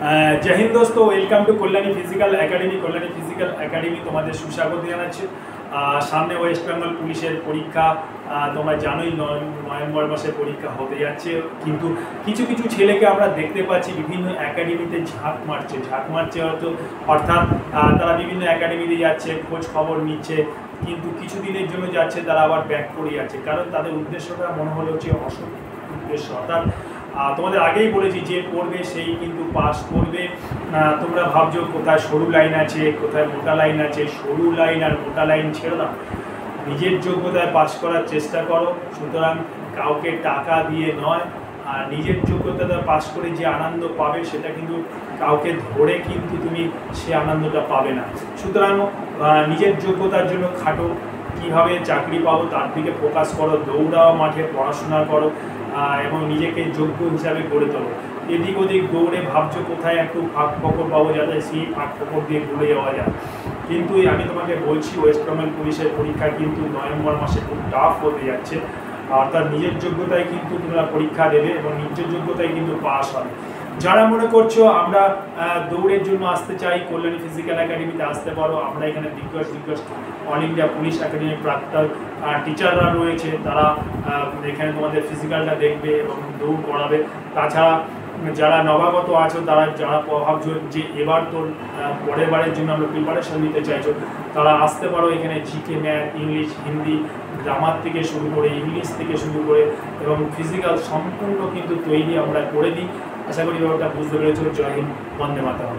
जय हिंद दोस्तों, welcome to Kalyani Physical Academy. Kalyani Physical Academy तुम्हारे सुस्वागत জানাচ্ছি। সামনে ওয়েস্ট বেঙ্গল পুলিশের পরীক্ষা, তোমরা জানোই নভেম্বর মাসে পরীক্ষা হতে যাচ্ছে। কিন্তু কিছু কিছু ছেলেকে আমরা দেখতে পাচ্ছি বিভিন্ন একাডেমিতে ঝাঁক মারছে হয়তো, অর্থাৎ তারা বিভিন্ন একাডেমিতে যাচ্ছে, খোঁজ খবর নিচ্ছে, কিন্তু কিছু দিনের জন্য যাচ্ছে, তারা আবার ব্যাক করে যাচ্ছে। কারণ তাদের উদ্দেশ্যটা মনে হলো যে অসৎ উদ্দেশ্য। অর্থাৎ তোমাদের আগেই বলেছি যে পড়বে সেই কিন্তু পাস করবে। তোমরা ভাবছো কোথায় সরু লাইন আছে, কোথায় মোটা লাইন আছে। সরু লাইন আর মোটা লাইন ছেড়ে দাও, নিজের যোগ্যতায় পাস করার চেষ্টা করো। সুতরাং কাউকে টাকা দিয়ে নয়, আর নিজের যোগ্যতাটা পাস করে যে আনন্দ পাবে সেটা কিন্তু কাউকে ধরে কিন্তু তুমি সে আনন্দটা পাবে না। সুতরাং নিজের যোগ্যতার জন্য খাটো, কীভাবে চাকরি পাবো তার দিকে ফোকাস করো, দৌড়াও, মাঠে পড়াশোনা করো এবং নিজেকে যোগ্য হিসাবে গড়ে তোলো। এদিক ওদিক দৌড়ে ভাবছো কোথায় একটু ফাঁক ফোকর পাবো, যাতে সেই ফাঁক ফোকর দিয়ে ভুলে যাওয়া যায়। কিন্তু আমি তোমাকে বলছি, ওয়েস্ট বেঙ্গল পুলিশের পরীক্ষা কিন্তু নভেম্বর মাসে খুব টাফ হতে যাচ্ছে। অর্থাৎ নিজের যোগ্যতায় কিন্তু তোমরা পরীক্ষা দেবে এবং নিজের যোগ্যতায় কিন্তু পাস হবে। যারা মনে করছো আমরা দৌড়ের জন্য আসতে চাই, কল্যাণী ফিজিক্যাল একাডেমিতে আসতে পারো। আমরা এখানে দিগ্গজ অল ইন্ডিয়া পুলিশ একাডেমির প্রাক্তন টিচাররা রয়েছে, তারা এখানে তোমাদের ফিজিক্যালটা দেখবে এবং দৌড় করাবে। তাছাড়া যারা নবাগত আছো, যারা ভাবছো যে এবার তোর পরের বারের জন্য আমরা প্রিপারেশন নিতে চাইছো, তারা আসতে পারো এখানে। GK, math, English, Hindi, grammar থেকে শুরু করে, ইংলিশ থেকে শুরু করে এবং ফিজিক্যাল সম্পূর্ণ কিন্তু তৈরি আমরা করে দিই। আশা করি ব্যাপারটা বুঝতে পেরেছো। জয় হিন্দ, বন্দে মাতরম।